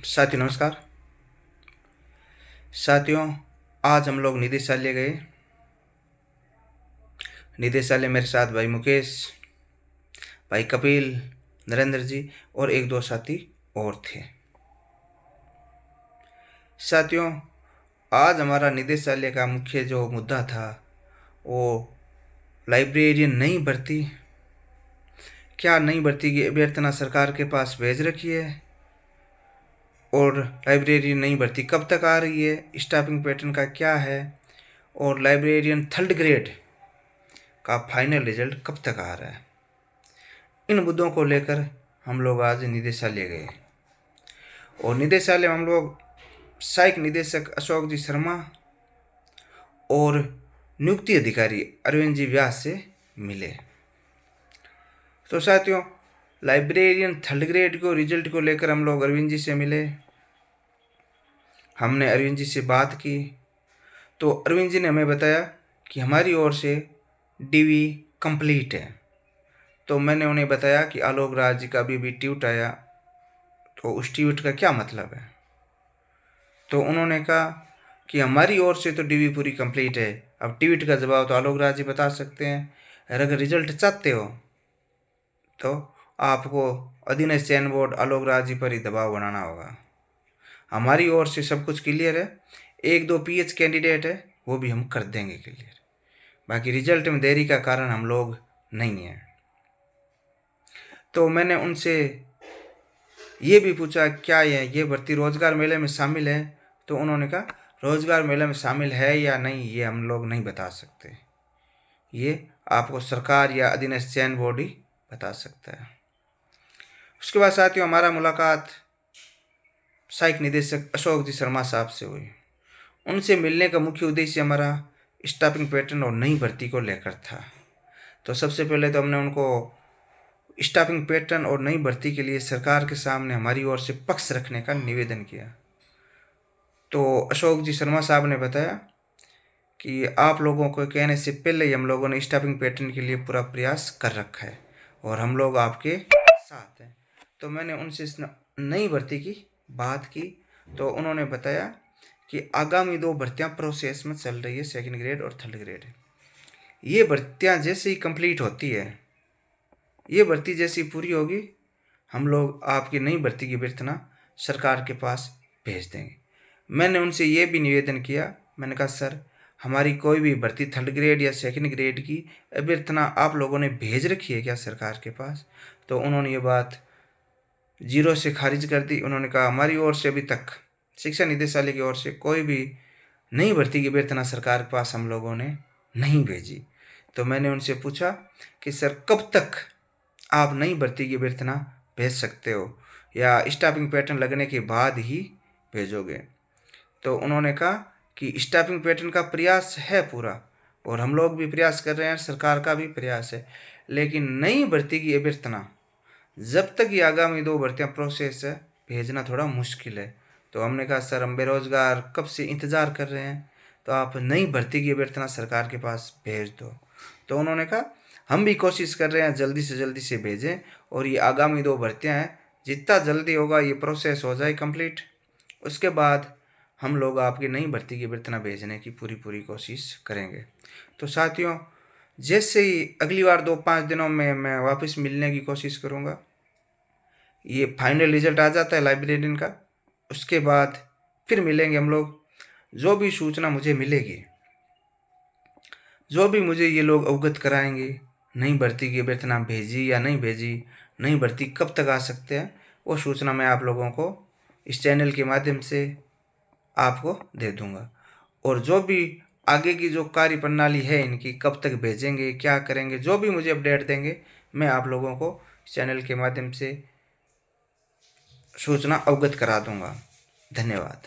साथियों नमस्कार। साथियों, आज हम लोग निदेशालय गए। निदेशालय मेरे साथ भाई मुकेश, भाई कपिल, नरेंद्र जी और एक दो साथी और थे। साथियों, आज हमारा निदेशालय का मुख्य जो मुद्दा था वो लाइब्रेरियन नई भर्ती। क्या नई भर्ती की अभ्यर्थना सरकार के पास भेज रखी है और लाइब्रेरियन नई भर्ती कब तक आ रही है, स्टाफिंग पैटर्न का क्या है और लाइब्रेरियन थर्ड ग्रेड का फाइनल रिजल्ट कब तक आ रहा है। इन मुद्दों को लेकर हम लोग आज निदेशालय गए और निदेशालय में हम लोग सहायक निदेशक अशोक जी शर्मा और नियुक्ति अधिकारी अरविंद जी व्यास से मिले। तो साथियों, लाइब्रेरियन थर्ड ग्रेड को रिजल्ट को लेकर हम लोग अरविंद जी से मिले। हमने अरविंद जी से बात की तो अरविंद जी ने हमें बताया कि हमारी ओर से डीवी कंप्लीट है। तो मैंने उन्हें बताया कि आलोक राज जी का अभी ट्वीट आया, तो उस ट्वीट का क्या मतलब है। तो उन्होंने कहा कि हमारी ओर से तो डीवी पूरी कंप्लीट है, अब ट्वीट का जवाब तो आलोक राज जी बता सकते हैं। और अगर रिजल्ट चाहते हो तो आपको अधीनस्थ चयन बोर्ड आलोक राज जी पर ही दबाव बनाना होगा। हमारी ओर से सब कुछ क्लियर है, एक दो पीएच कैंडिडेट है वो भी हम कर देंगे क्लियर, बाकी रिजल्ट में देरी का कारण हम लोग नहीं हैं। तो मैंने उनसे ये भी पूछा क्या ये भर्ती रोजगार मेले में शामिल है। तो उन्होंने कहा रोजगार मेले में शामिल है या नहीं ये हम लोग नहीं बता सकते, ये आपको सरकार या अधीनस्थ चयन बोर्ड ही बता सकता है। उसके बाद साथियों, हमारा मुलाकात सहायक निदेशक अशोक जी शर्मा साहब से हुई। उनसे मिलने का मुख्य उद्देश्य हमारा स्टाफिंग पैटर्न और नई भर्ती को लेकर था। तो सबसे पहले तो हमने उनको स्टाफिंग पैटर्न और नई भर्ती के लिए सरकार के सामने हमारी ओर से पक्ष रखने का निवेदन किया। तो अशोक जी शर्मा साहब ने बताया कि आप लोगों को कहने से पहले ही हम लोगों ने स्टाफिंग पैटर्न के लिए पूरा प्रयास कर रखा है और हम लोग आपके साथ हैं। तो मैंने उनसे इस नई भर्ती की बात की तो उन्होंने बताया कि आगामी 2 भर्तियां प्रोसेस में चल रही है, सेकंड ग्रेड और थर्ड ग्रेड। ये भर्तियां जैसे ही कंप्लीट होती है, ये भर्ती जैसी पूरी होगी, हम लोग आपकी नई भर्ती की अभ्यर्थना सरकार के पास भेज देंगे। मैंने उनसे ये भी निवेदन किया, मैंने कहा सर हमारी कोई भी भर्ती थर्ड ग्रेड या सेकंड ग्रेड की अभ्यर्थना आप लोगों ने भेज रखी है क्या सरकार के पास। तो उन्होंने ये बात जीरो से खारिज कर दी। उन्होंने कहा हमारी ओर से अभी तक शिक्षा निदेशालय की ओर से कोई भी नई भर्ती की अभ्यर्थना सरकार के पास हम लोगों ने नहीं भेजी। तो मैंने उनसे पूछा कि सर कब तक आप नई भर्ती की अभ्यर्थना भेज सकते हो या स्टाफिंग पैटर्न लगने के बाद ही भेजोगे। तो उन्होंने कहा कि स्टाफिंग पैटर्न का प्रयास है पूरा और हम लोग भी प्रयास कर रहे हैं, सरकार का भी प्रयास है, लेकिन नई भर्ती की अभ्यर्थना जब तक ये आगामी 2 भर्तियाँ प्रोसेस है भेजना थोड़ा मुश्किल है। तो हमने कहा सर हम बेरोजगार कब से इंतज़ार कर रहे हैं, तो आप नई भर्ती की अभ्यर्थना सरकार के पास भेज दो। तो उन्होंने कहा हम भी कोशिश कर रहे हैं जल्दी से जल्दी से भेजें और ये आगामी 2 भर्तियाँ हैं, जितना जल्दी होगा ये प्रोसेस हो जाए कंप्लीट, उसके बाद हम लोग आपकी नई भर्ती की अभ्यर्थना भेजने की पूरी कोशिश करेंगे। तो साथियों, जैसे ही अगली बार 2-5 दिनों में मैं वापस मिलने की कोशिश करूँगा, ये फाइनल रिजल्ट आ जाता है लाइब्रेरियन का, उसके बाद फिर मिलेंगे हम लोग। जो भी सूचना मुझे मिलेगी, जो भी मुझे ये लोग अवगत कराएंगे, नई भर्ती की अभ्यर्थना भेजी या नहीं भेजी, नई भर्ती कब तक आ सकते हैं, वो सूचना मैं आप लोगों को इस चैनल के माध्यम से आपको दे दूंगा। और जो भी आगे की जो कार्य प्रणाली है इनकी, कब तक भेजेंगे, क्या करेंगे, जो भी मुझे अपडेट देंगे मैं आप लोगों को चैनल के माध्यम से सूचना अवगत करा दूंगा। धन्यवाद।